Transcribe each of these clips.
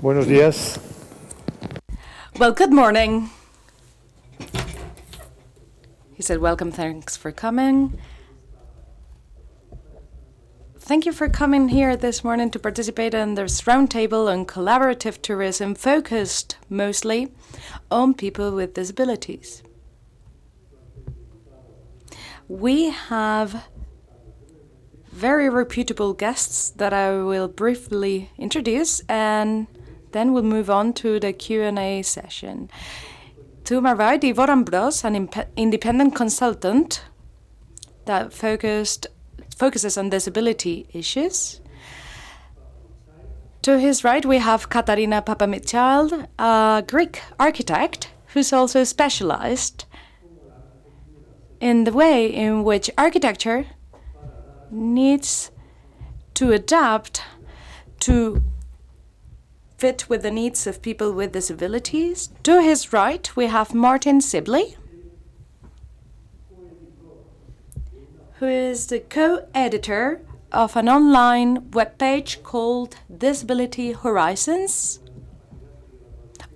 Buenos días. Well, good morning. He said, welcome, thanks for coming. Thank you for coming here this morning to participate in this roundtable on collaborative tourism focused mostly on people with disabilities. We have very reputable guests that I will briefly introduce, and then we'll move on to the Q&A session. To my right, Ivor Ambrós, an independent consultant that focuses on disability issues. To his right, we have Katarina Papamichild, a Greek architect who's also specialized in the way in which architecture needs to adapt to fit with the needs of people with disabilities. To his right, we have Martin Sibley, who is the co-editor of an online webpage called Disability Horizons,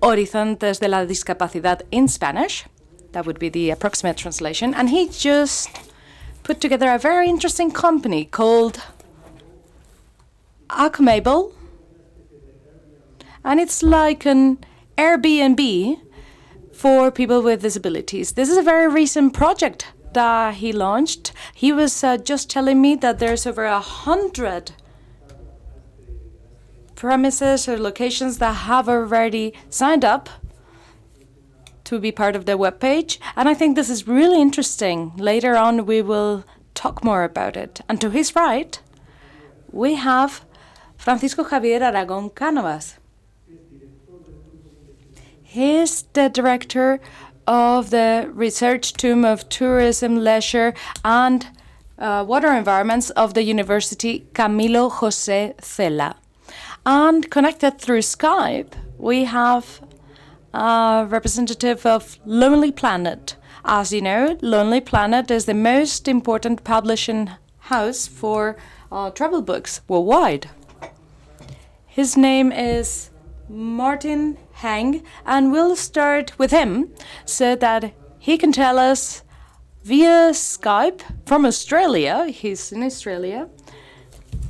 Horizontes de la Discapacidad in Spanish. That would be the approximate translation. And he just put together a very interesting company called Acmable. And it's like an Airbnb for people with disabilities. This is a very recent project that he launched. He was just telling me that there's over 100 premises or locations that have already signed up to be part of the webpage. And I think this is really interesting. Later on, we will talk more about it. And to his right, we have Francisco Javier Aragón Cánovas. He's the director of the Research Team of Tourism, Leisure and Water Environments of the University Camilo José Cela. And connected through Skype, we have a representative of Lonely Planet. As you know, Lonely Planet is the most important publishing house for travel books worldwide. His name is Martin Heng, and we'll start with him so that he can tell us via Skype from Australia, he's in Australia,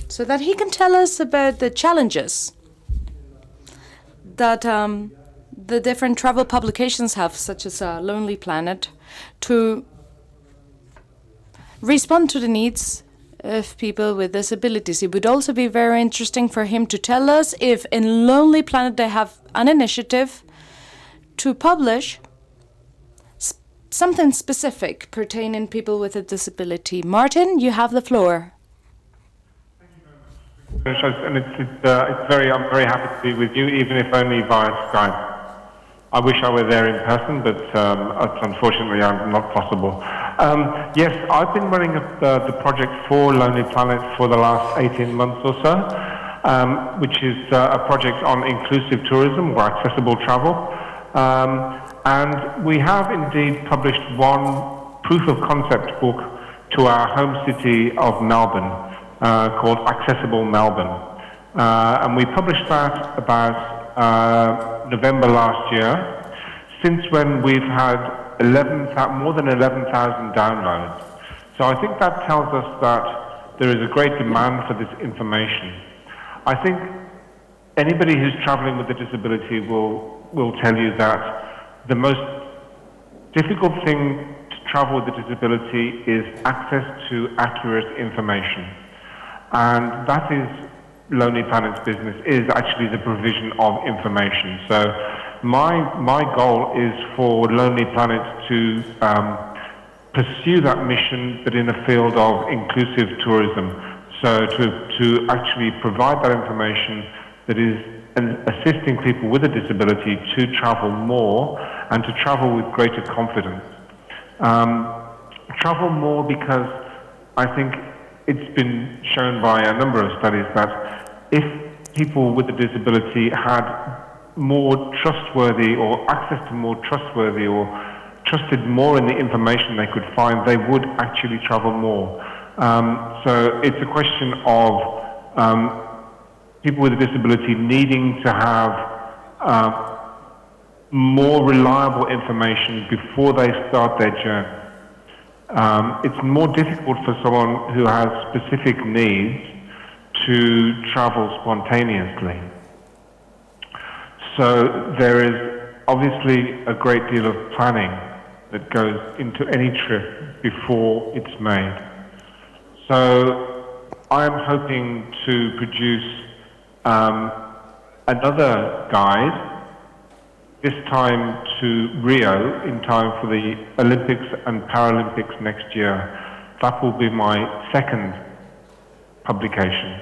so that he can tell us about the challenges that the different travel publications have, such as Lonely Planet, to respond to the needs of people with disabilities. It would also be very interesting for him to tell us if in Lonely Planet they have an initiative to publish something specific pertaining people with a disability. Martin, you have the floor. Thank you very much. And I'm very happy to be with you, even if only via Skype. I wish I were there in person, but unfortunately not possible. Yes, I've been running the project for Lonely Planet for the last 18 months or so, which is a project on inclusive tourism or accessible travel. And we have indeed published one proof of concept book to our home city of Melbourne called Accessible Melbourne. And we published that about November last year, since when we've had more than 11,000 downloads. So I think that tells us that there is a great demand for this information. I think anybody who's traveling with a disability will tell you that the most difficult thing to travel with a disability is access to accurate information. And that is Lonely Planet's business, is actually the provision of information. So my goal is for Lonely Planet to pursue that mission, but in a field of inclusive tourism. So to actually provide that information that is assisting people with a disability to travel more and to travel with greater confidence. Travel more because I think it's been shown by a number of studies that if people with a disability had more trustworthy or access to more trustworthy or trusted more in the information they could find, they would actually travel more. So it's a question of people with a disability needing to have more reliable information before they start their journey. It's more difficult for someone who has specific needs to travel spontaneously. So there is obviously a great deal of planning that goes into any trip before it's made. So I'm hoping to produce another guide, this time to Rio in time for the Olympics and Paralympics next year. That will be my second publication.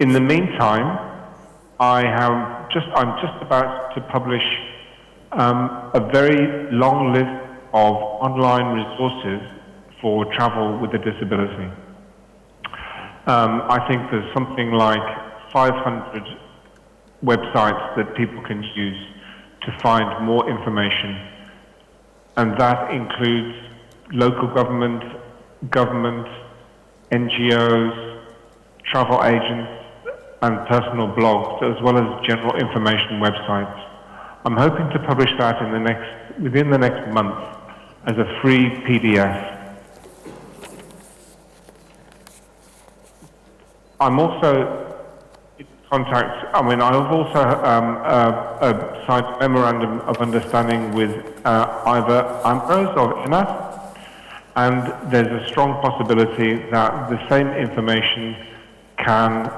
In the meantime, I'm just about to publish a very long list of online resources for travel with a disability. I think there's something like 500 websites that people can use to find more information, and that includes local government, NGOs, travel agents, and personal blogs, as well as general information websites. I'm hoping to publish that within the next month as a free PDF. I'm also in contact, I've also signed a memorandum of understanding with either AMPROS or ENAT, and there's a strong possibility that the same information can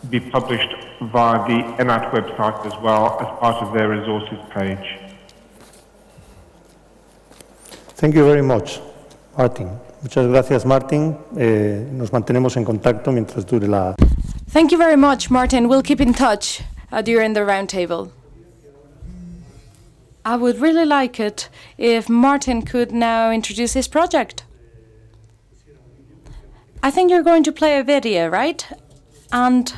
be published via the ENAT website as well as part of their resources page. Thank you very much, Martin. Muchas gracias, Martin. Nos mantenemos en contacto mientras dure la... Thank you very much, Martin. We'll keep in touch during the roundtable. I would really like it if Martin could now introduce his project. I think you're going to play a video, right? And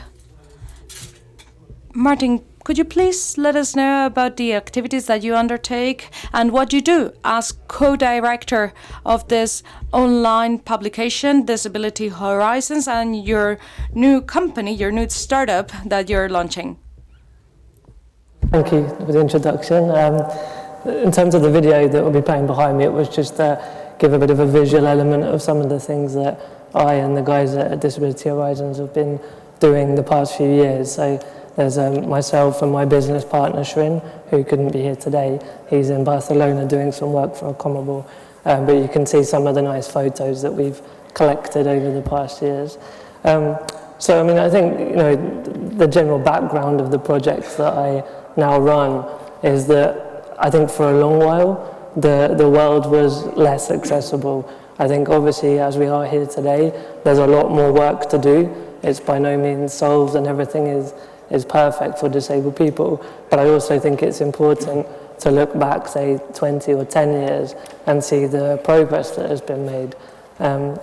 Martin, could you please let us know about the activities that you undertake and what you do as co-director of this online publication, Disability Horizons, and your new company, your new startup that you're launching? Thank you for the introduction. In terms of the video that will be playing behind me, it was just to give a bit of a visual element of some of the things that I and the guys at Disability Horizons have been doing the past few years. So there's myself and my business partner, Shrin, who couldn't be here today. He's in Barcelona doing some work for Comable. But you can see some of the nice photos that we've collected over the past years. So, I think, the general background of the project that I now run is that I think for a long while, the world was less accessible. I think obviously as we are here today, there's a lot more work to do. It's by no means solved and everything is perfect for disabled people. But I also think it's important to look back, say, 20 or 10 years and see the progress that has been made.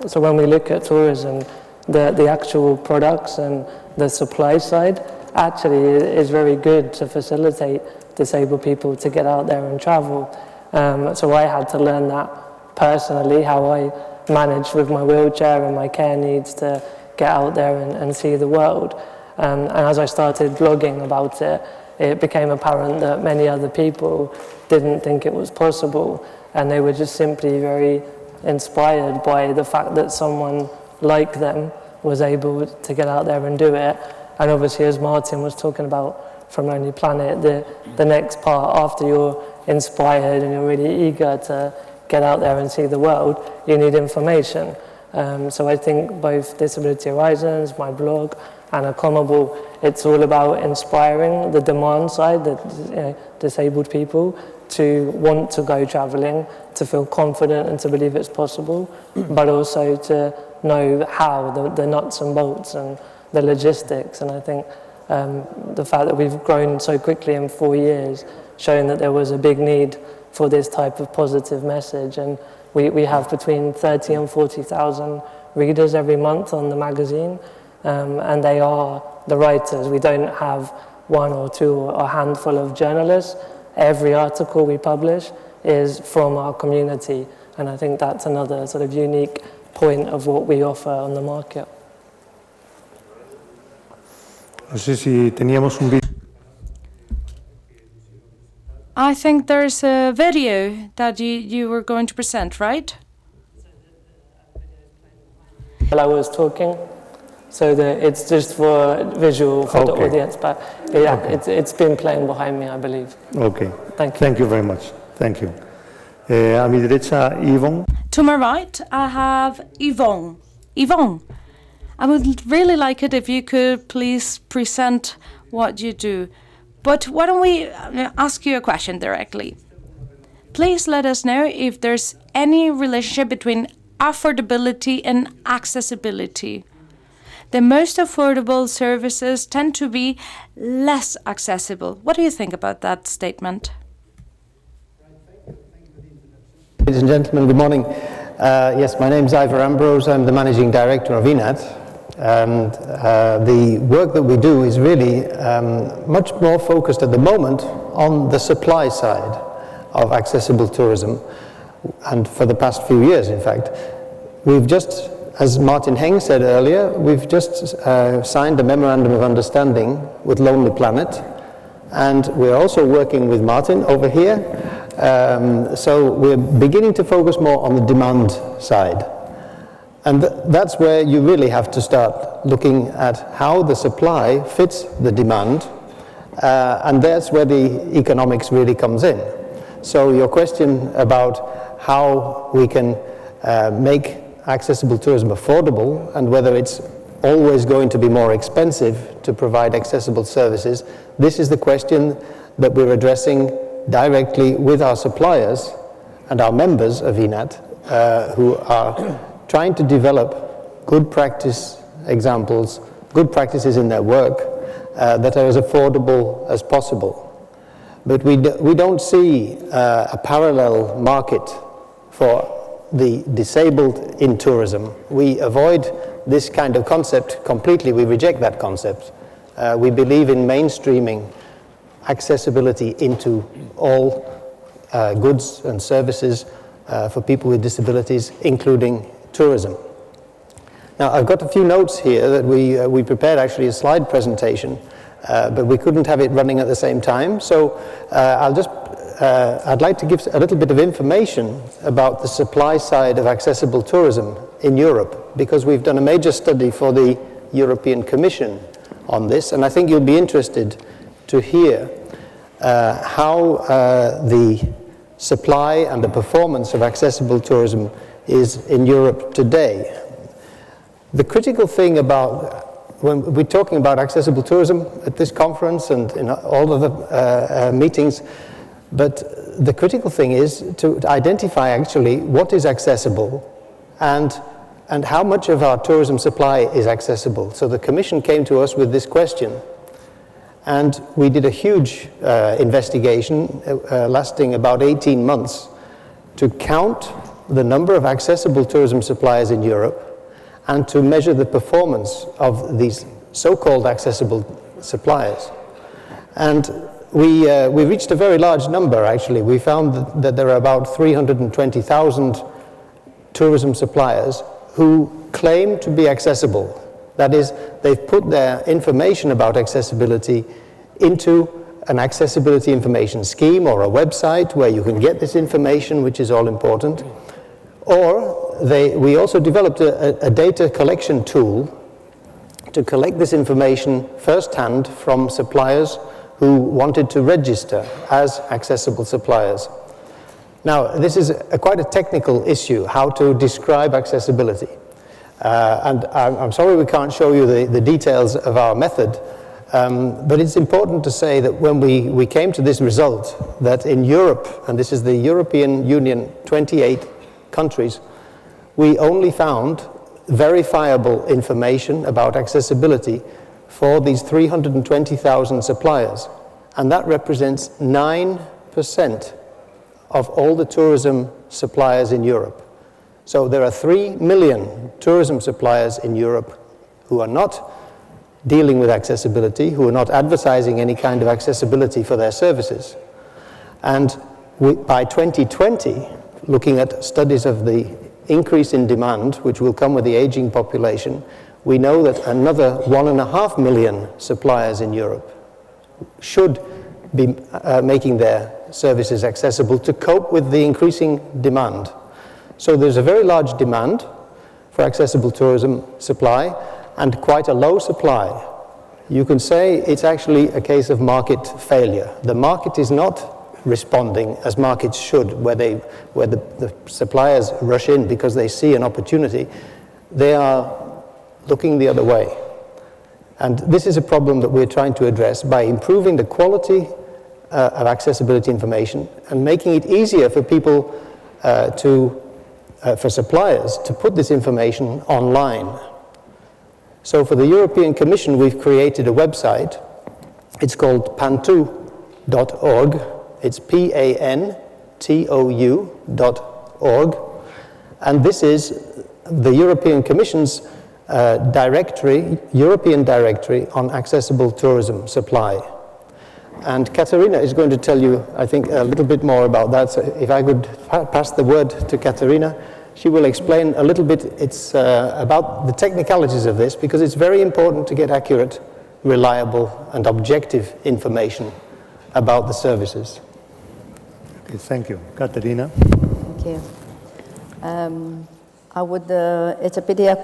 So when we look at tourism, the actual products and the supply side actually is very good to facilitate disabled people to get out there and travel. So I had to learn that personally, how I managed with my wheelchair and my care needs to get out there and see the world. And as I started blogging about it, it became apparent that many other people didn't think it was possible, and they were just simply very inspired by the fact that someone like them was able to get out there and do it. And obviously, as Martin was talking about from Lonely Planet, the next part, after you're inspired and you're really eager to get out there and see the world, you need information. So I think both Disability Horizons, my blog, and Comable, it's all about inspiring the demand side, the disabled people, to want to go travelling, to feel confident and to believe it's possible, but also to know how, the nuts and bolts and the logistics. And I think the fact that we've grown so quickly in 4 years, showing that there was a big need for this type of positive message. And we have between 30 and 40,000 readers every month on the magazine, and they are the writers. We don't have one or two or a handful of journalists. Every article we publish is from our community, and I think that's another sort of unique point of what we offer on the market. No sé si teníamos un vídeo. I think there's a video that you were going to present, right? While I was talking, so it's just for visual for the audience, but yeah, it's been playing behind me, I believe. Okay. Thank you. Thank you very much. Thank you. A mi derecha, Yvonne. To my right, I have Yvonne. Yvonne, I would really like it if you could please present what you do. But why don't we ask you a question directly? Please let us know if there's any relationship between affordability and accessibility. The most affordable services tend to be less accessible. What do you think about that statement? Ladies and gentlemen, good morning. Yes, my name is Ivor Ambrose. I'm the Managing Director of ENAT. And the work that we do is really much more focused at the moment on the supply side of accessible tourism. And for the past few years, in fact, we've just, as Martin Heng said earlier, we've just signed a memorandum of understanding with Lonely Planet. And we're also working with Martin over here. So we're beginning to focus more on the demand side. And that's where you really have to start looking at how the supply fits the demand. And that's where the economics really comes in. So your question about how we can make accessible tourism affordable and whether it's always going to be more expensive to provide accessible services, this is the question that we're addressing directly with our suppliers and our members of ENAT who are trying to develop good practice examples, good practices in their work that are as affordable as possible. But we don't see a parallel market for the disabled in tourism. We avoid this kind of concept completely. We reject that concept. We believe in mainstreaming accessibility into all goods and services for people with disabilities, including tourism. Now, I've got a few notes here that we prepared actually a slide presentation, but we couldn't have it running at the same time. So I'd like to give a little bit of information about the supply side of accessible tourism in Europe, because we've done a major study for the European Commission on this, and I think you'll be interested to hear how the supply and the performance of accessible tourism is in Europe today. The critical thing about, when we're talking about accessible tourism at this conference and in all of the meetings, but the critical thing is to identify actually what is accessible and how much of our tourism supply is accessible. So the Commission came to us with this question. And we did a huge investigation lasting about 18 months to count the number of accessible tourism suppliers in Europe and to measure the performance of these so-called accessible suppliers. And we reached a very large number, actually. We found that there are about 320,000 tourism suppliers who claim to be accessible. That is, they've put their information about accessibility into an accessibility information scheme or a website where you can get this information, which is all important. Or we also developed a data collection tool to collect this information firsthand from suppliers who wanted to register as accessible suppliers. Now, this is quite a technical issue, how to describe accessibility. And I'm sorry we can't show you the details of our method, but it's important to say that when we came to this result, that in Europe, and this is the European Union, 28 countries, we only found verifiable information about accessibility for these 320,000 suppliers. And that represents 9% of all the tourism suppliers in Europe. So there are 3 million tourism suppliers in Europe who are not dealing with accessibility, who are not advertising any kind of accessibility for their services. And by 2020, looking at studies of the increase in demand, which will come with the aging population, we know that another 1.5 million suppliers in Europe should be making their services accessible to cope with the increasing demand. So there's a very large demand for accessible tourism supply and quite a low supply. You can say it's actually a case of market failure. The market is not responding as markets should, where the suppliers rush in because they see an opportunity. They are looking the other way. And this is a problem that we're trying to address by improving the quality of accessibility information and making it easier for people for suppliers to put this information online. So for the European Commission, we've created a website. It's called pantou.org. It's PANTOU.org. And this is the European Commission's European directory on accessible tourism supply. And Katerina is going to tell you, I think, a little bit more about that. So if I could pass the word to Katerina, she will explain a little bit about the technicalities of this, because it's very important to get accurate, reliable, and objective information about the services. Okay, thank you. Katerina? Thank you. It's a pity I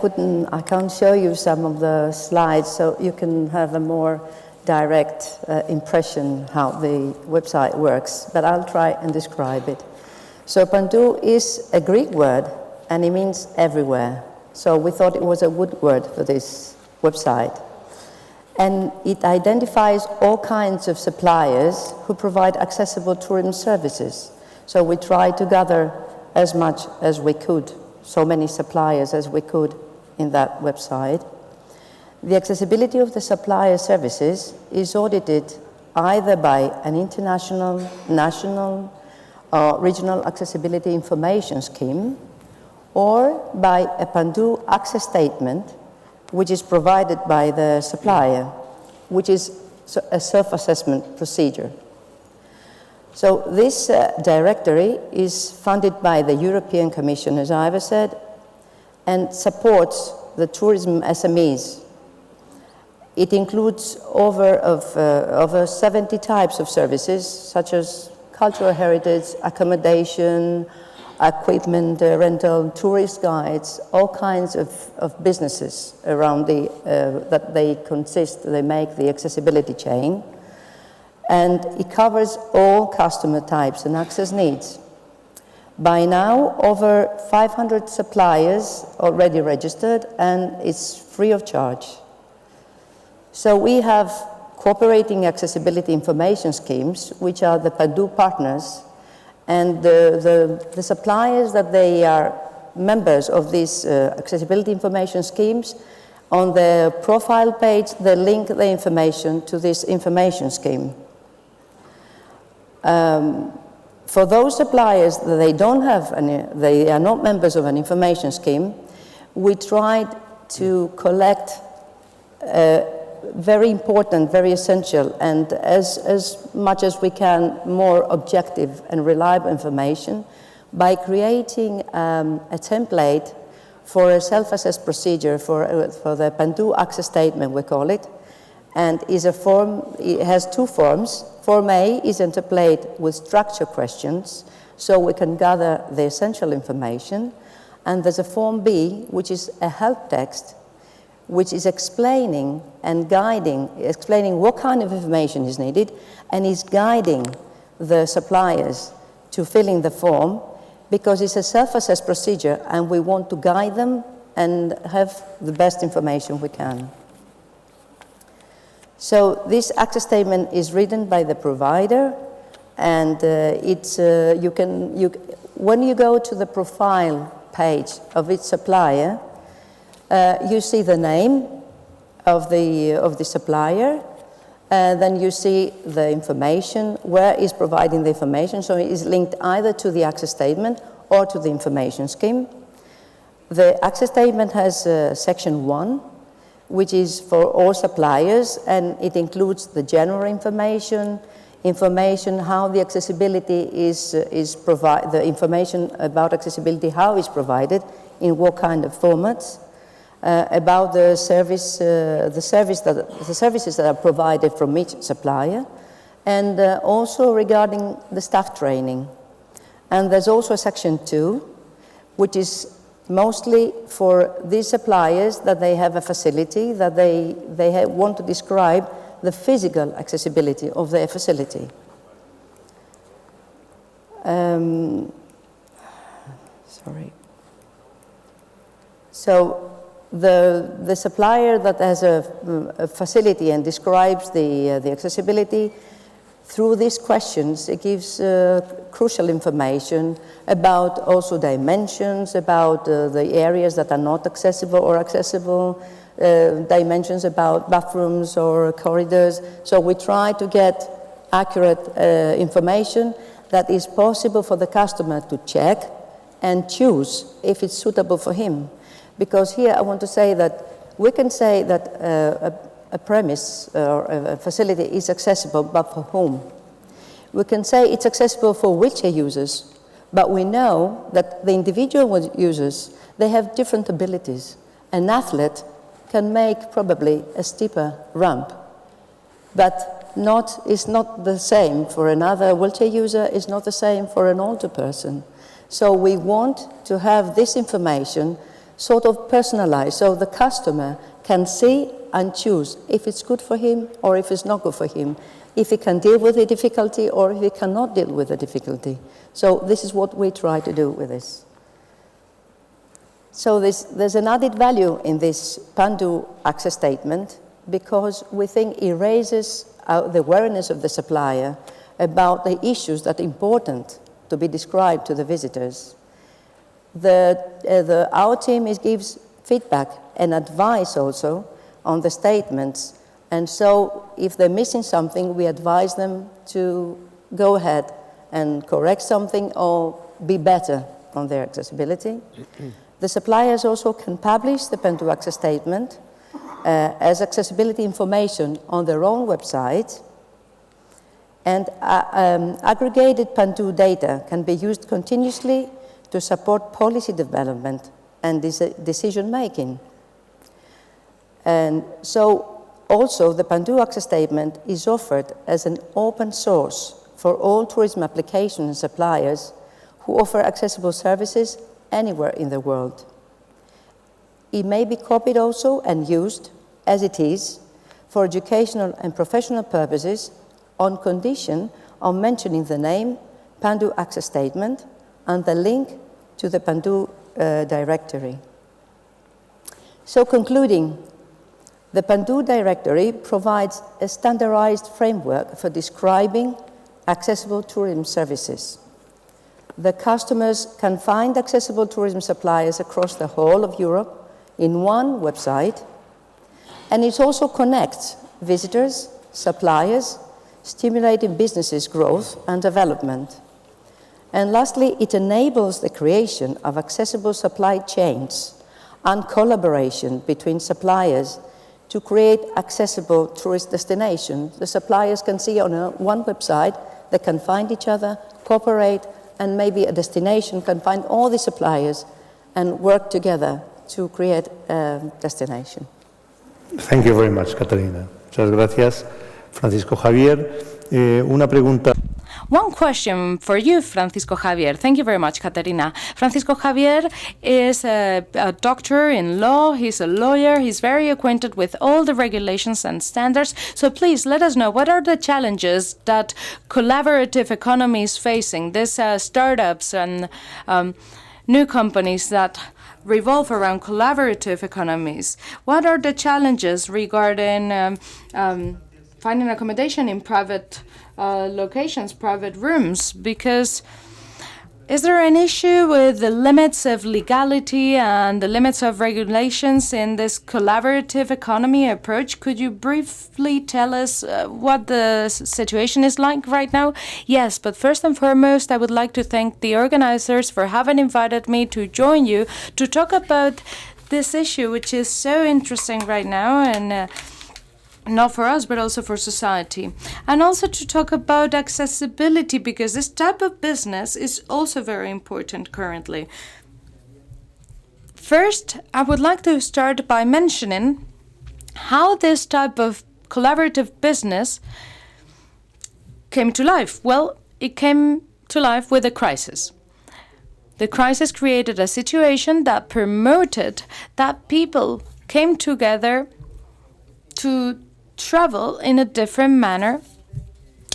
can't show you some of the slides, so you can have a more direct impression how the website works, but I'll try and describe it. So Pantou is a Greek word, and it means everywhere. So we thought it was a good word for this website. And it identifies all kinds of suppliers who provide accessible tourism services. So we tried to gather as much as we could, so many suppliers as we could in that website. The accessibility of the supplier services is audited either by an international, national, or regional accessibility information scheme, or by a Pantou access statement, which is provided by the supplier, which is a self-assessment procedure. So this directory is funded by the European Commission, as Iva said, and supports the tourism SMEs. It includes over 70 types of services, such as cultural heritage, accommodation, equipment rental, tourist guides, all kinds of businesses around that they make the accessibility chain. And it covers all customer types and access needs. By now, over 500 suppliers already registered, and it's free of charge. So we have cooperating accessibility information schemes, which are the Pantou partners, and the suppliers that they are members of these accessibility information schemes, on their profile page, they link the information to this information scheme. For those suppliers that they are not members of an information scheme, we tried to collect very important, very essential, and as much as we can, more objective and reliable information by creating a template for a self-assessed procedure for the Pantou access statement, we call it, and is a form. It has two forms. Form A is a template with structure questions, so we can gather the essential information, and there's a Form B, which is a help text, which is explaining and guiding, explaining what kind of information is needed, and is guiding the suppliers to fill in the form, because it's a self-assessed procedure and we want to guide them and have the best information we can. So this access statement is written by the provider, and when you go to the profile page of each supplier, you see the name of the supplier, then you see the information, where is providing the information, so it is linked either to the access statement or to the information scheme. The access statement has section 1, which is for all suppliers, and it includes the general information, how the accessibility is provided, the information about accessibility, how it's provided, in what kind of formats, about the services that are provided from each supplier, and also regarding the staff training. And there's also a section 2, which is mostly for these suppliers that they have a facility, that they want to describe the physical accessibility of their facility. Sorry. So the supplier that has a facility and describes the accessibility, through these questions, it gives crucial information about also dimensions, about the areas that are not accessible or accessible, dimensions about bathrooms or corridors. So we try to get accurate information that is possible for the customer to check and choose if it's suitable for him. Because here I want to say that we can say that a premise or a facility is accessible, but for whom? We can say it's accessible for wheelchair users, but we know that the individual users, they have different abilities. An athlete can make probably a steeper ramp, but it's not the same for another wheelchair user, it's not the same for an older person. So we want to have this information sort of personalized, so the customer can see and choose if it's good for him or if it's not good for him, if he can deal with the difficulty or if he cannot deal with the difficulty. So this is what we try to do with this. So there's an added value in this Pandu access statement because we think it raises the awareness of the supplier about the issues that are important to be described to the visitors. Our team gives feedback and advice also on the statements, and so if they're missing something, we advise them to go ahead and correct something or be better on their accessibility. The suppliers also can publish the Pandu access statement as accessibility information on their own website, and aggregated Pandu data can be used continuously to support policy development and decision making. And so also the Pandu access statement is offered as an open source for all tourism application and suppliers who offer accessible services anywhere in the world. It may be copied also and used as it is for educational and professional purposes on condition of mentioning the name Pandu access statement and the link to the Pandu directory. So concluding, the Pandu directory provides a standardized framework for describing accessible tourism services. The customers can find accessible tourism suppliers across the whole of Europe in one website, and it also connects visitors, suppliers, stimulating businesses' growth and development. And lastly, it enables the creation of accessible supply chains and collaboration between suppliers to create accessible tourist destinations. The suppliers can see on one website, they can find each other, cooperate, and maybe a destination can find all the suppliers and work together to create a destination. Thank you very much, Caterina. Muchas gracias, Francisco Javier. Una pregunta. One question for you, Francisco Javier. Thank you very much, Caterina. Francisco Javier is a doctor in law. He's a lawyer. He's very acquainted with all the regulations and standards. So please let us know, what are the challenges that collaborative economy is facing, these startups and new companies that revolve around collaborative economies? What are the challenges regarding finding accommodation in private locations, private rooms? Because is there an issue with the limits of legality and the limits of regulations in this collaborative economy approach? Could you briefly tell us what the situation is like right now? Yes, but first and foremost, I would like to thank the organizers for having invited me to join you to talk about this issue, which is so interesting right now, and not for us, but also for society. And also to talk about accessibility, because this type of business is also very important currently. First, I would like to start by mentioning how this type of collaborative business came to life? Well, it came to life with a crisis. The crisis created a situation that promoted that people came together to travel in a different manner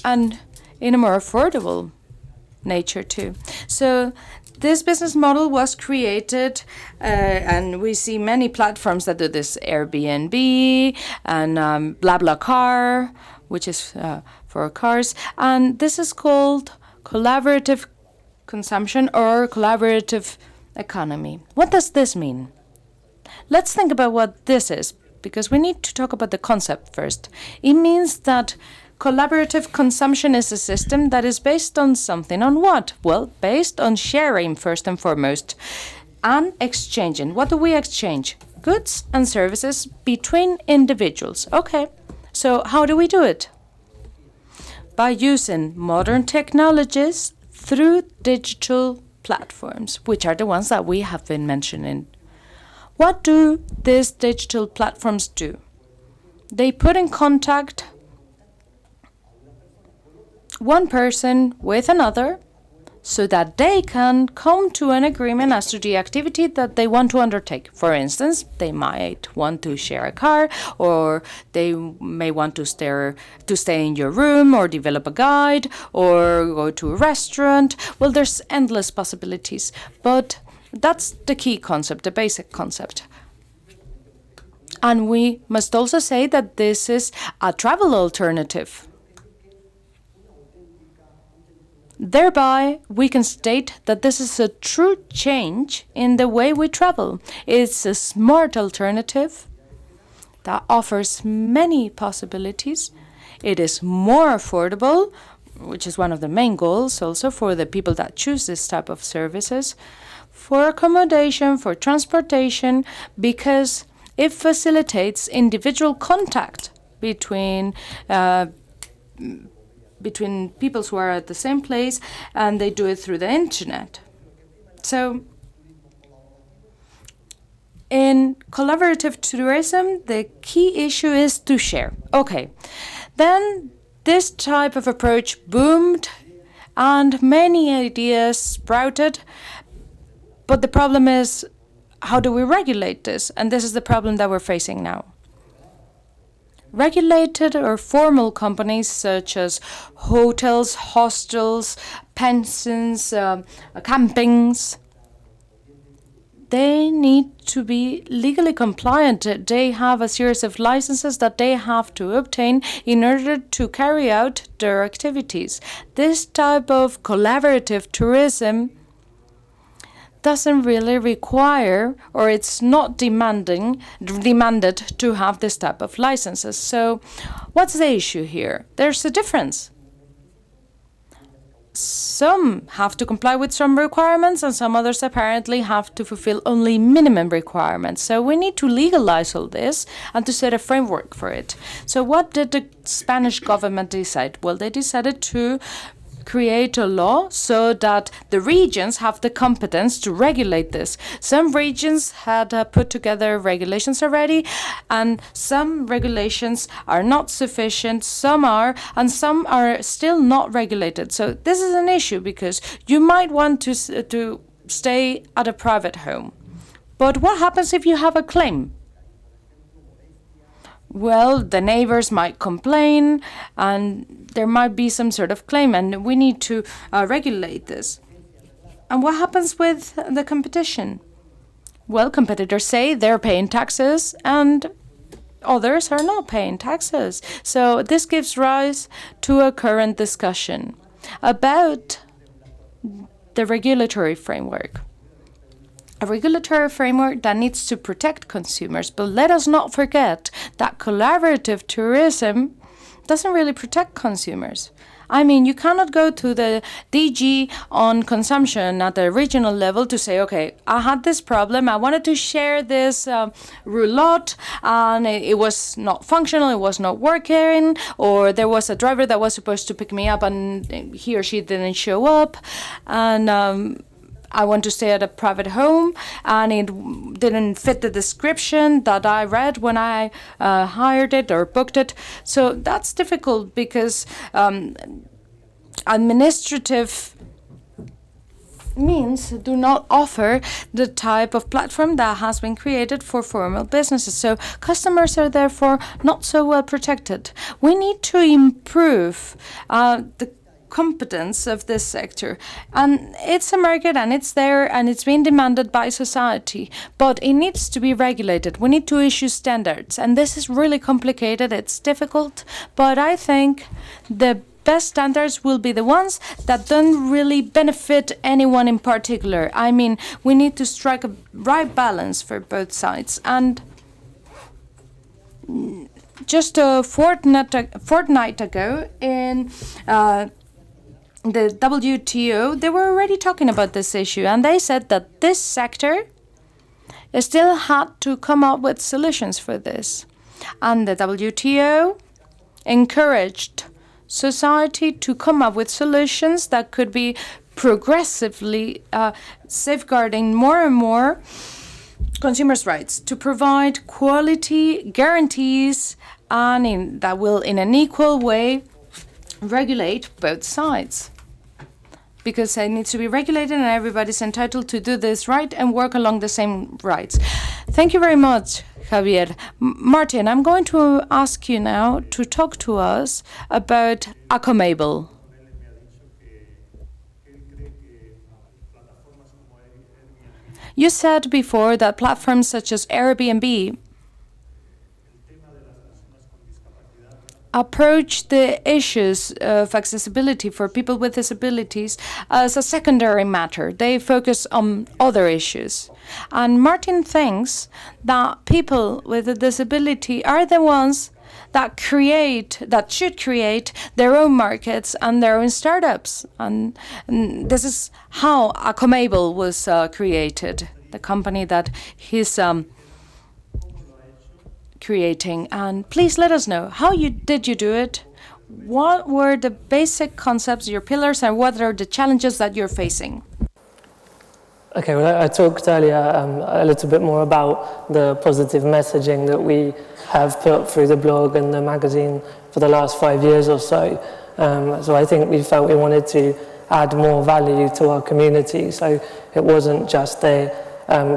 and in a more affordable nature too. So this business model was created, and we see many platforms that do this, Airbnb and BlaBlaCar, which is for cars. And this is called collaborative consumption or collaborative economy. What does this mean? Let's think about what this is, because we need to talk about the concept first. It means that collaborative consumption is a system that is based on something. On what? Well, based on sharing first and foremost, and exchanging. What do we exchange? Goods and services between individuals. Okay, so how do we do it? By using modern technologies through digital platforms, which are the ones that we have been mentioning. What do these digital platforms do? They put in contact one person with another so that they can come to an agreement as to the activity that they want to undertake. For instance, they might want to share a car, or they may want to stay in your room, or develop a guide, or go to a restaurant. Well, there's endless possibilities, but that's the key concept, the basic concept. And we must also say that this is a travel alternative. Thereby, we can state that this is a true change in the way we travel. It's a smart alternative that offers many possibilities. It is more affordable, which is one of the main goals also for the people that choose this type of services, for accommodation, for transportation, because it facilitates individual contact between people who are at the same place, and they do it through the internet. So in collaborative tourism, the key issue is to share. Okay, then this type of approach boomed and many ideas sprouted, but the problem is, how do we regulate this? And this is the problem that we're facing now. Regulated or formal companies such as hotels, hostels, pensions, campings, they need to be legally compliant. They have a series of licenses that they have to obtain in order to carry out their activities. This type of collaborative tourism doesn't really require, or it's not demanded to have this type of licenses. So what's the issue here? There's a difference. Some have to comply with some requirements, and some others apparently have to fulfill only minimum requirements. So we need to legalize all this and to set a framework for it. So what did the Spanish government decide? Well, they decided to create a law so that the regions have the competence to regulate this. Some regions had put together regulations already, and some regulations are not sufficient, some are, and some are still not regulated. So this is an issue, because you might want to stay at a private home. But what happens if you have a claim? Well, the neighbors might complain, and there might be some sort of claim, and we need to regulate this. And what happens with the competition? Well, competitors say they're paying taxes, and others are not paying taxes. So this gives rise to a current discussion about the regulatory framework. A regulatory framework that needs to protect consumers. But let us not forget that collaborative tourism doesn't really protect consumers. I mean, you cannot go to the DG on consumption at the regional level to say, okay, I had this problem, I wanted to share this roulotte, and it was not functional, it was not working, or there was a driver that was supposed to pick me up and he or she didn't show up, and I want to stay at a private home, and it didn't fit the description that I read when I hired it or booked it. So that's difficult, because administrative means do not offer the type of platform that has been created for formal businesses. So customers are therefore not so well protected. We need to improve the competence of this sector, and it's a market and it's there and it's being demanded by society, but it needs to be regulated. We need to issue standards, and this is really complicated. It's difficult, but I think the best standards will be the ones that don't really benefit anyone in particular. I mean, we need to strike a right balance for both sides. And just a fortnight ago in the WTO, they were already talking about this issue, and they said that this sector still had to come up with solutions for this. And the WTO encouraged society to come up with solutions that could be progressively safeguarding more and more consumers' rights, to provide quality guarantees and that will in an equal way regulate both sides. Because it needs to be regulated and everybody's entitled to do this right and work along the same rights. Thank you very much, Javier. Martin, I'm going to ask you now to talk to us about Acomable. You said before that platforms such as Airbnb approach the issues of accessibility for people with disabilities as a secondary matter. They focus on other issues. And Martin thinks that people with a disability are the ones that should create their own markets and their own startups. And this is how Acomable was created, the company that he's creating. And please let us know, how did you do it? What were the basic concepts, your pillars, and what are the challenges that you're facing? Okay, well, I talked earlier a little bit more about the positive messaging that we have put through the blog and the magazine for the last 5 years or so. So I think we felt we wanted to add more value to our community. So it wasn't just a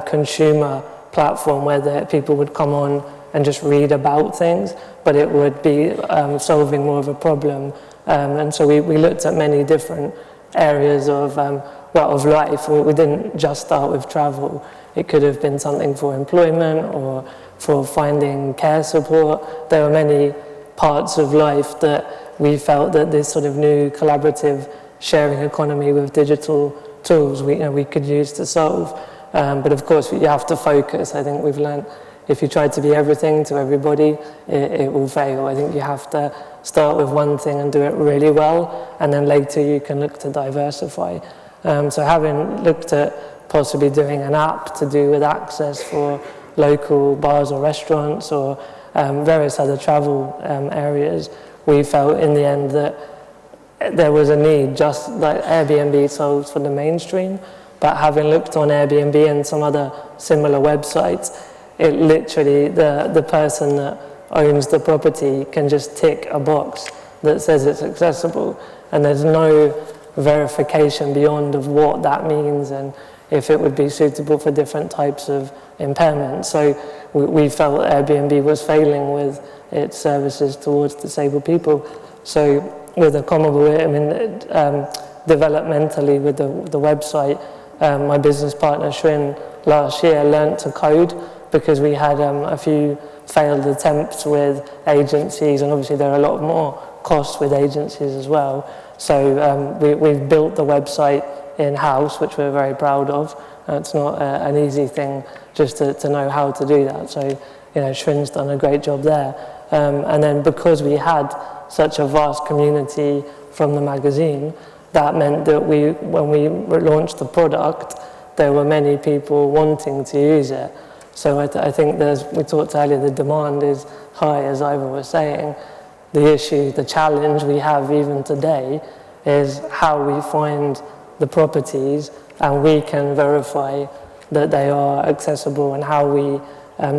consumer platform where people would come on and just read about things, but it would be solving more of a problem. And so we looked at many different areas of life. We didn't just start with travel. It could have been something for employment or for finding care support. There were many parts of life that we felt that this sort of new collaborative sharing economy with digital tools we could use to solve. But of course, you have to focus. I think we've learned if you try to be everything to everybody, it will fail. I think you have to start with one thing and do it really well, and then later you can look to diversify. So having looked at possibly doing an app to do with access for local bars or restaurants or various other travel areas, we felt in the end that there was a need, just like Airbnb solves for the mainstream, but having looked on Airbnb and some other similar websites, it literally, the person that owns the property can just tick a box that says it's accessible, and there's no verification beyond of what that means and if it would be suitable for different types of impairment. So we felt Airbnb was failing with its services towards disabled people. So with Acomable, developmentally with the website, my business partner Shrin last year learnt to code, because we had a few failed attempts with agencies, and obviously there are a lot more costs with agencies as well. So we've built the website in-house, which we're very proud of. It's not an easy thing just to know how to do that. So, Shrin's done a great job there. And then because we had such a vast community from the magazine, that meant that when we launched the product, there were many people wanting to use it. So I think we talked earlier, the demand is high, as Ivor was saying. The issue, the challenge we have even today is how we find the properties and we can verify that they are accessible, and how we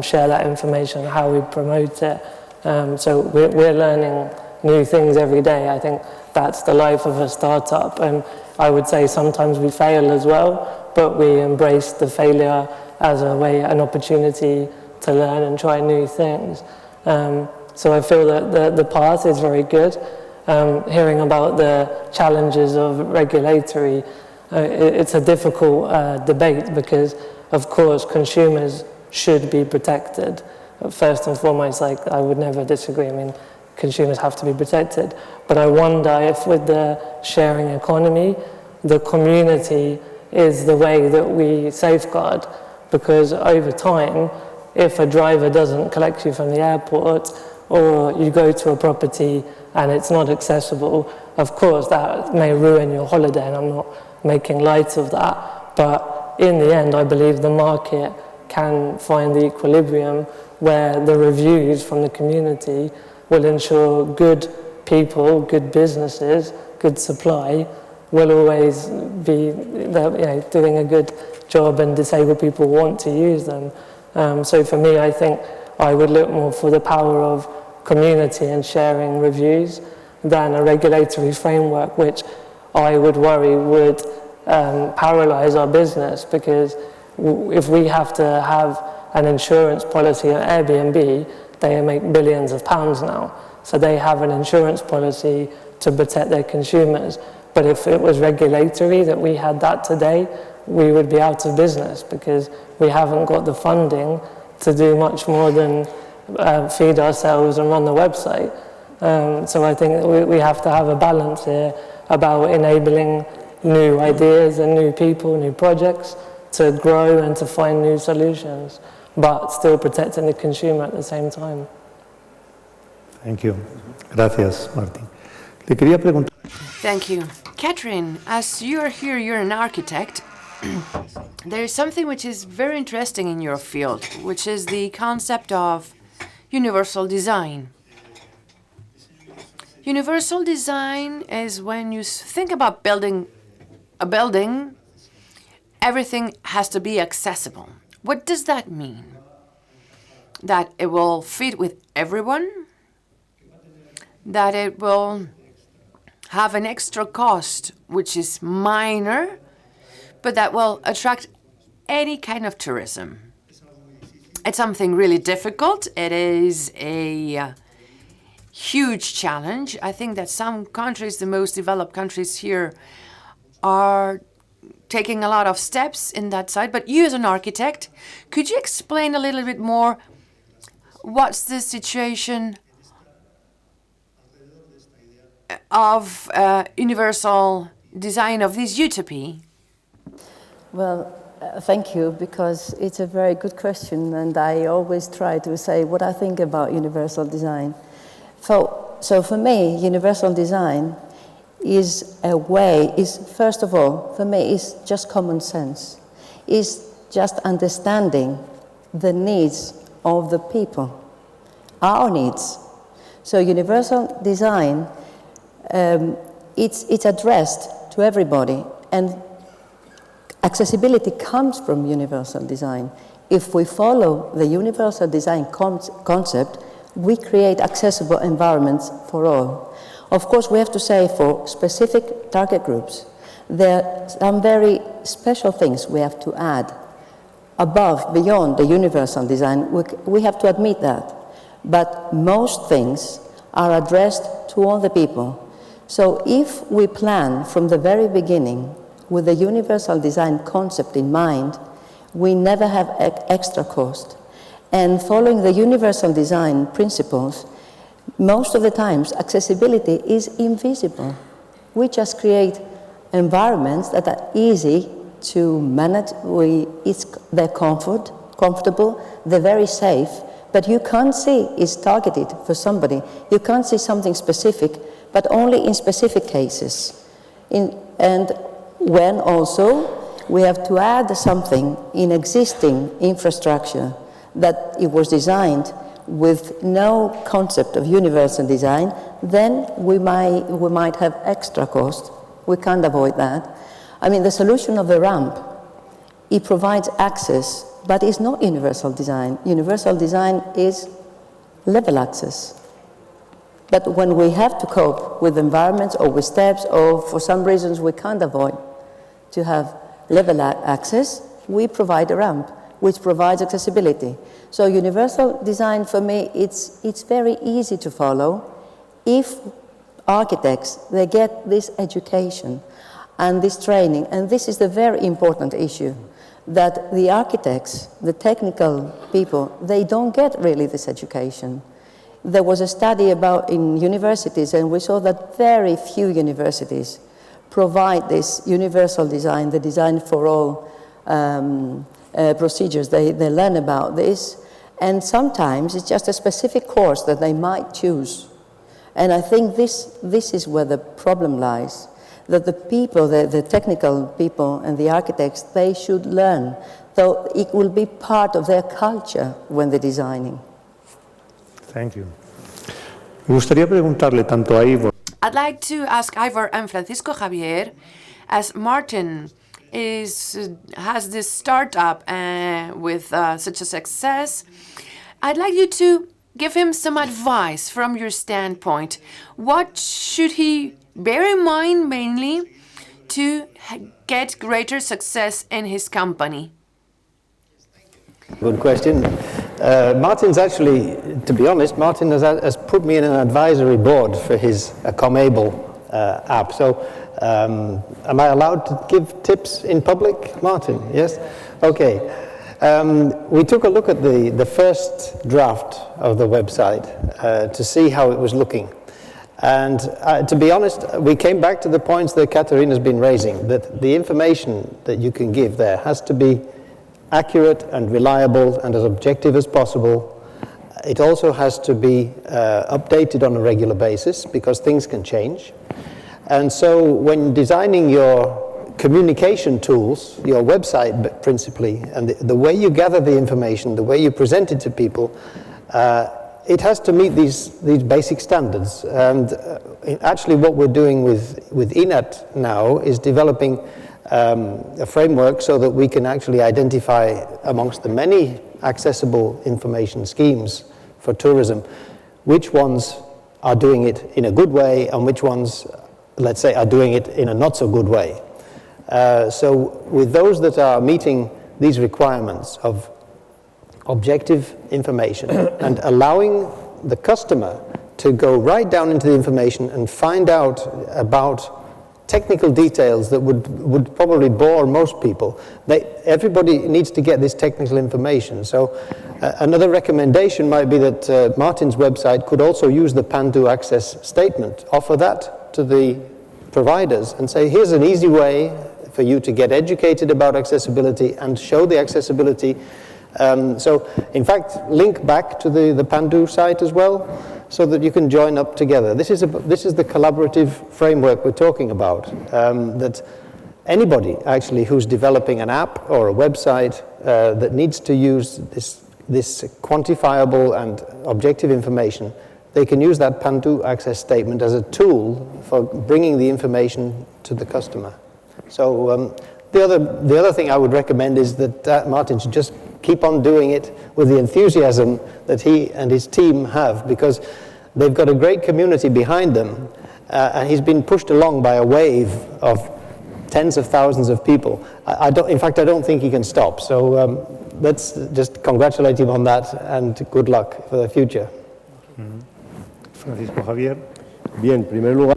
share that information, how we promote it. So we're learning new things every day. I think that's the life of a startup. And I would say sometimes we fail as well, but we embrace the failure as a way, an opportunity to learn and try new things. So I feel that the path is very good. Hearing about the challenges of regulatory, it's a difficult debate because, of course, consumers should be protected. First and foremost, like, I would never disagree. I mean, consumers have to be protected. But I wonder if with the sharing economy, the community is the way that we safeguard. Because over time, if a driver doesn't collect you from the airport, or you go to a property and it's not accessible, of course that may ruin your holiday, and I'm not making light of that. But in the end, I believe the market can find the equilibrium where the reviews from the community will ensure good people, good businesses, good supply will always be doing a good job, and disabled people want to use them. So for me, I think I would look more for the power of community and sharing reviews than a regulatory framework, which I would worry would paralyze our business, because if we have to have an insurance policy on Airbnb, they make billions of pounds now. So they have an insurance policy to protect their consumers. But if it was regulatory, that we had that today, we would be out of business, because we haven't got the funding to do much more than feed ourselves and run the website. So I think we have to have a balance here about enabling new ideas and new people, new projects to grow and to find new solutions, but still protecting the consumer at the same time. Thank you. Gracias, Martin. Le quería preguntar. Thank you. Catherine, as you are here, you're an architect. There is something which is very interesting in your field, which is the concept of universal design. Universal design is when you think about building a building, everything has to be accessible. What does that mean? That it will fit with everyone? That it will have an extra cost, which is minor, but that will attract any kind of tourism? It's something really difficult. It is a huge challenge. I think that some countries, the most developed countries here, are taking a lot of steps in that side. But you as an architect, could you explain a little bit more what's the situation of universal design, of this utopia? Well, thank you, because it's a very good question, and I always try to say what I think about universal design. So for me, universal design is a way, first of all, for me, is just common sense. Is just understanding the needs of the people, our needs. So universal design, it's addressed to everybody, and accessibility comes from universal design. If we follow the universal design concept, we create accessible environments for all. Of course, we have to say for specific target groups, there are some very special things we have to add above, beyond the universal design. We have to admit that. But most things are addressed to all the people. So if we plan from the very beginning with the universal design concept in mind, we never have extra cost. And following the universal design principles, most of the times accessibility is invisible. We just create environments that are easy to manage. They're comfortable, they're very safe, but you can't see it's targeted for somebody. You can't see something specific, but only in specific cases. And when also we have to add something in existing infrastructure that it was designed with no concept of universal design, then we might have extra cost. We can't avoid that. I mean, the solution of the ramp, it provides access, but it's not universal design. Universal design is level access. But when we have to cope with environments or with steps, or for some reasons we can't avoid to have level access, we provide a ramp, which provides accessibility. So universal design for me, it's very easy to follow if architects, they get this education and this training, and this is the very important issue, that the architects, the technical people, they don't get really this education. There was a study about in universities, and we saw that very few universities provide this universal design, the design for all procedures. They learn about this, and sometimes it's just a specific course that they might choose. And I think this is where the problem lies, that the people, the technical people and the architects, they should learn, so it will be part of their culture when they're designing. Thank you. Me gustaría preguntarle tanto a Ivor. I'd like to ask Ivor and Francisco Javier, as Martin has this startup with such a success, I'd like you to give him some advice from your standpoint. What should he bear in mind mainly to get greater success in his company? Good question. Martin's actually, to be honest, Martin has put me in an advisory board for his Comable app. So am I allowed to give tips in public, Martin? Yes? Okay. We took a look at the first draft of the website to see how it was looking. And to be honest, we came back to the points that Katarina's been raising, that the information that you can give there has to be accurate and reliable and as objective as possible. It also has to be updated on a regular basis because things can change. And so when designing your communication tools, your website principally, and the way you gather the information, the way you present it to people, it has to meet these basic standards. And actually what we're doing with ENAT now is developing a framework so that we can actually identify amongst the many accessible information schemes for tourism which ones are doing it in a good way and which ones, let's say, are doing it in a not so good way. So with those that are meeting these requirements of objective information and allowing the customer to go right down into the information and find out about technical details that would probably bore most people. Everybody needs to get this technical information. So another recommendation might be that Martin's website could also use the Pandu access statement, offer that to the providers and say, here's an easy way for you to get educated about accessibility and show the accessibility. So in fact, link back to the Pandu site as well, so that you can join up together. This is the collaborative framework we're talking about, that anybody actually who's developing an app or a website that needs to use this quantifiable and objective information, they can use that Pandu access statement as a tool for bringing the information to the customer. So the other thing I would recommend is that Martin should just keep on doing it with the enthusiasm that he and his team have, because they've got a great community behind them, and he's been pushed along by a wave of tens of thousands of people. In fact, I don't think he can stop. So let's just congratulate him on that, and good luck for the future. Francisco Javier. Bien, en primer lugar.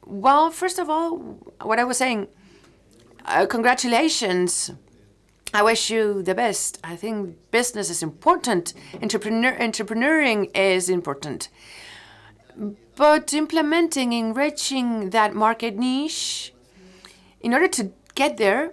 Well, first of all, what I was saying, congratulations. I wish you the best. I think business is important. Entrepreneuring is important. But implementing, enriching that market niche, in order to get there,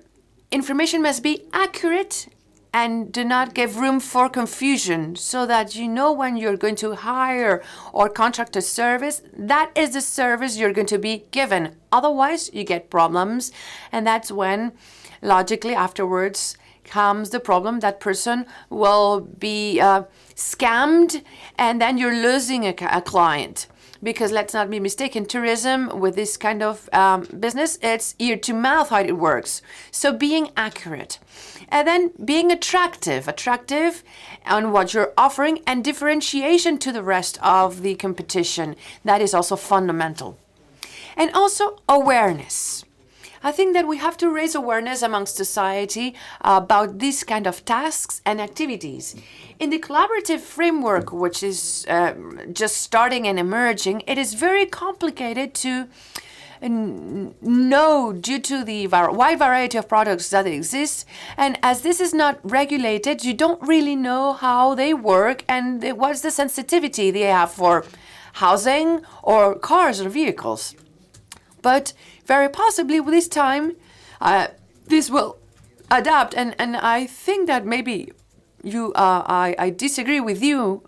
information must be accurate and do not give room for confusion, so that you know when you're going to hire or contract a service, that is the service you're going to be given. Otherwise, you get problems, and that's when, logically, afterwards, comes the problem that person will be scammed, and then you're losing a client. because let's not be mistaken, tourism with this kind of business, it's ear to mouth how it works. So being accurate. And then being attractive on what you're offering, and differentiation to the rest of the competition. That is also fundamental. And also awareness. I think that we have to raise awareness amongst society about these kind of tasks and activities. In the collaborative framework, which is just starting and emerging, it is very complicated to know due to the wide variety of products that exist. And as this is not regulated, you don't really know how they work and what's the sensitivity they have for housing or cars or vehicles. But very possibly with this time, this will adapt. And I think that maybe I disagree with you.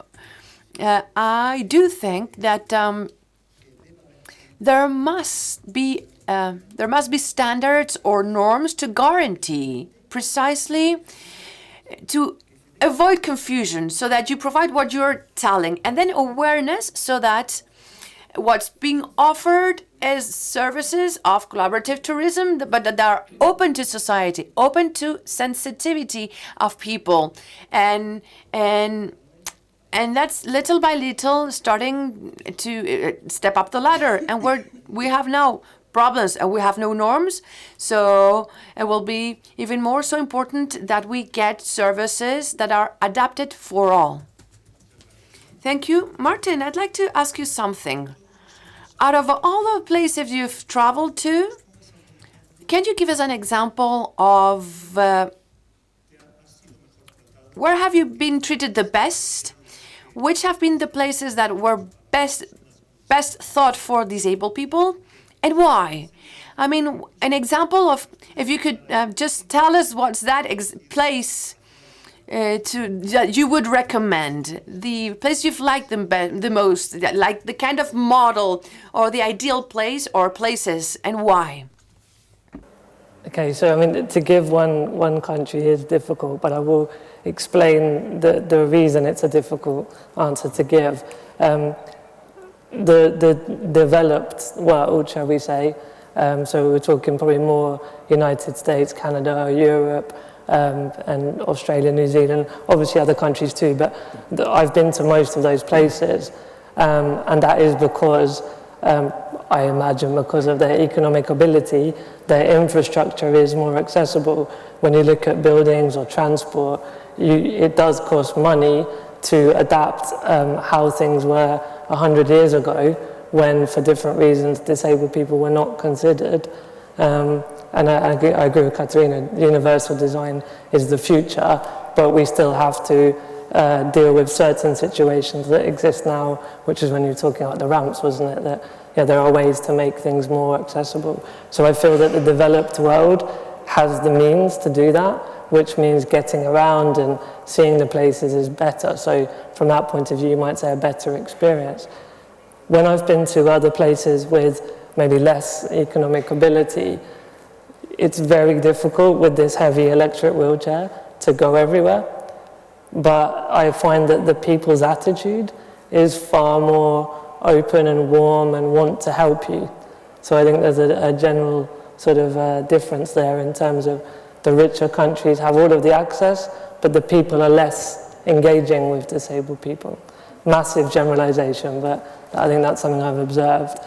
I do think that there must be standards or norms to guarantee precisely to avoid confusion, so that you provide what you're telling, and then awareness, so that what's being offered as services of collaborative tourism, but that are open to society, open to sensitivity of people, and that's little by little starting to step up the ladder. And we have now problems and we have no norms, so it will be even more so important that we get services that are adapted for all. Thank you. Martin, I'd like to ask you something. Out of all the places you've traveled to, can you give us an example of where have you been treated the best? Which have been the places that were best thought for disabled people, and why? I mean, an example of, if you could just tell us what's that place that you would recommend, the place you've liked the most, like the kind of model or the ideal place or places, and why? Okay, so I mean, to give one country is difficult, but I will explain the reason it's a difficult answer to give. The developed world, shall we say, so we're talking probably more United States, Canada, Europe, and Australia, New Zealand, obviously other countries too, but I've been to most of those places, and that is because I imagine because of their economic ability, their infrastructure is more accessible. When you look at buildings or transport, it does cost money to adapt how things were 100 years ago, when for different reasons disabled people were not considered. And I agree with Katerina, universal design is the future, but we still have to deal with certain situations that exist now, which is when you were talking about the ramps, wasn't it? That there are ways to make things more accessible. So I feel that the developed world has the means to do that, which means getting around and seeing the places is better. So from that point of view, you might say a better experience. When I've been to other places with maybe less economic ability, it's very difficult with this heavy electric wheelchair to go everywhere. But I find that the people's attitude is far more open and warm and want to help you. So I think there's a general sort of difference there in terms of the richer countries have all of the access, but the people are less engaging with disabled people. Massive generalization, but I think that's something I've observed.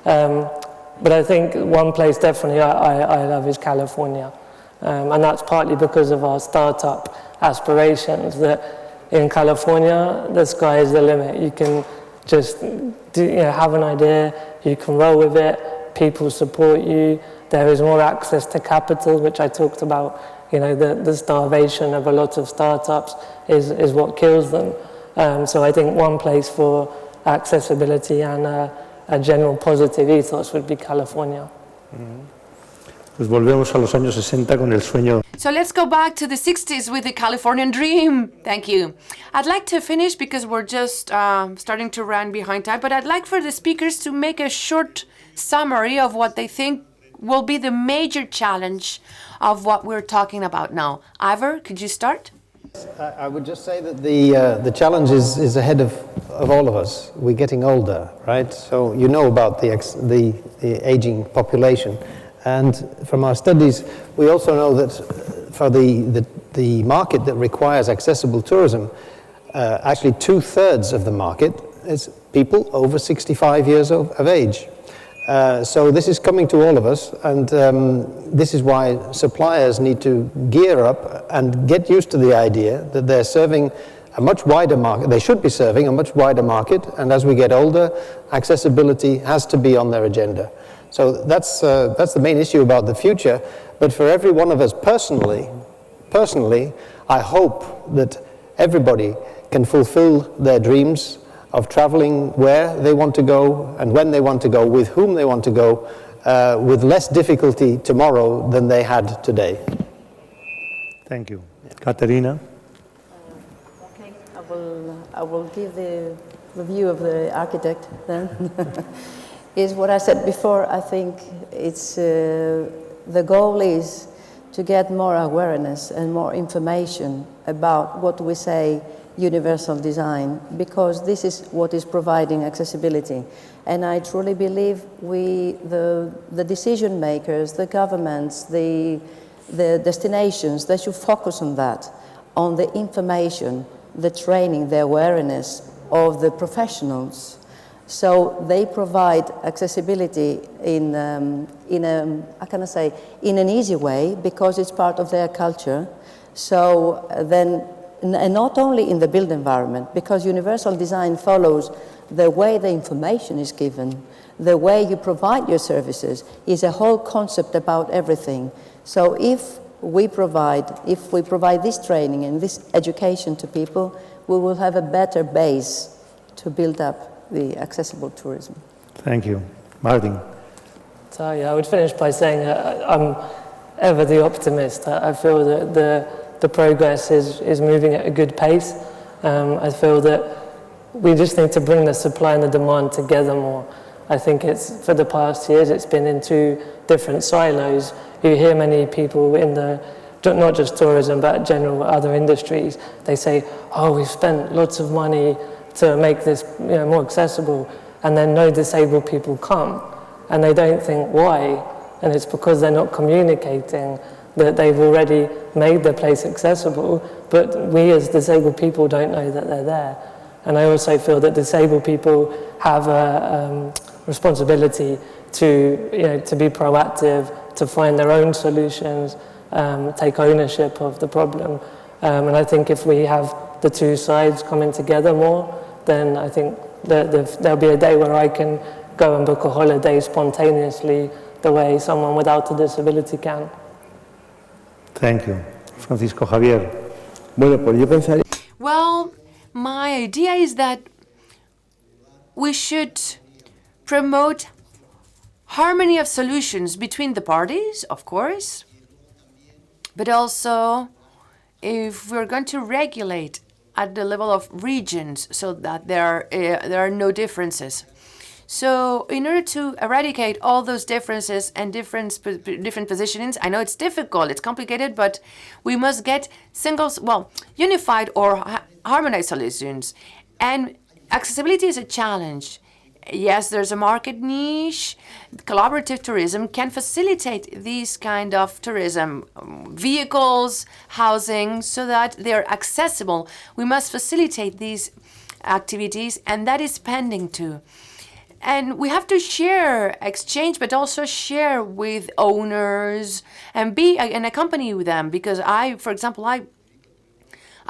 But I think one place definitely I love is California. And that's partly because of our startup aspirations, that in California, the sky is the limit. You can just have an idea, you can roll with it, people support you, there is more access to capital, which I talked about. The starvation of a lot of startups is what kills them. So I think one place for accessibility and a general positive ethos would be California. Pues volvemos a los años 60 con el sueño. So let's go back to the 60s with the Californian dream. Thank you. I'd like to finish because we're just starting to run behind time, but I'd like for the speakers to make a short summary of what they think will be the major challenge of what we're talking about now. Ivor, could you start? I would just say that the challenge is ahead of of all of us, we're getting older, right? So you know about the aging population. And from our studies, we also know that for the market that requires accessible tourism, actually 2/3 of the market is people over 65 years of age. So this is coming to all of us, and this is why suppliers need to gear up and get used to the idea that they're serving a much wider market. They should be serving a much wider market, and as we get older, accessibility has to be on their agenda. So that's the main issue about the future. But for every one of us personally, I hope that everybody can fulfill their dreams of traveling where they want to go and when they want to go, with whom they want to go, with less difficulty tomorrow than they had today. Thank you. Katerina? Okay, I will give the view of the architect then. Is what I said before. I think it's the goal is to get more awareness and more information about what we say universal design, because this is what is providing accessibility. And I truly believe the decision makers, the governments, the destinations, they should focus on that, on the information, the training, the awareness of the professionals. So they provide accessibility in how can I say, in an easy way, because it's part of their culture. So then, and not only in the built environment, because universal design follows the way the information is given, the way you provide your services is a whole concept about everything. So if we provide this training and this education to people, we will have a better base to build up the accessible tourism. Thank you. Martin? So yeah, I would finish by saying I'm ever the optimist. I feel that the progress is moving at a good pace. I feel that we just need to bring the supply and the demand together more. I think it's, for the past years, it's been in two different silos. You hear many people in not just tourism, but general other industries, they say, oh, we've spent lots of money to make this more accessible, and then no disabled people come, and they don't think why, and it's because they're not communicating that they've already made the place accessible, but we as disabled people don't know that they're there. And I also feel that disabled people have a responsibility to be proactive, to find their own solutions, take ownership of the problem. And I think if we have the two sides coming together more, then I think that there'll be a day where I can go and book a holiday spontaneously the way someone without a disability can. Thank you. Francisco Javier. Well, my idea is that we should promote harmony of solutions between the parties, of course, but also if we're going to regulate at the level of regions so that there are no differences. So in order to eradicate all those differences and different positionings, I know it's difficult, it's complicated, but we must get unified or harmonized solutions. And accessibility is a challenge. Yes, there's a market niche. Collaborative tourism can facilitate these kind of tourism, vehicles, housing, so that they're accessible. We must facilitate these activities, and that is pending too. And we have to share, exchange, but also share with owners and accompany with them. Because for example,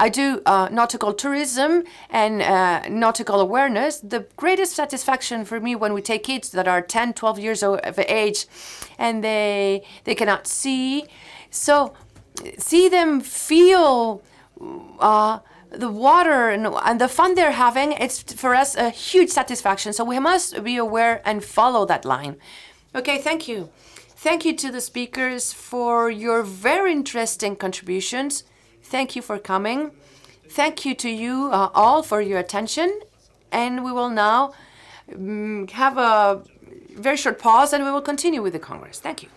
I do nautical tourism and nautical awareness. The greatest satisfaction for me when we take kids that are 10, 12 years of age and they cannot see. So see them feel the water and the fun they're having, it's for us a huge satisfaction. So we must be aware and follow that line. Okay, thank you. Thank you to the speakers for your very interesting contributions. Thank you for coming. Thank you to you all for your attention. And we will now have a very short pause and we will continue with the Congress. Thank you.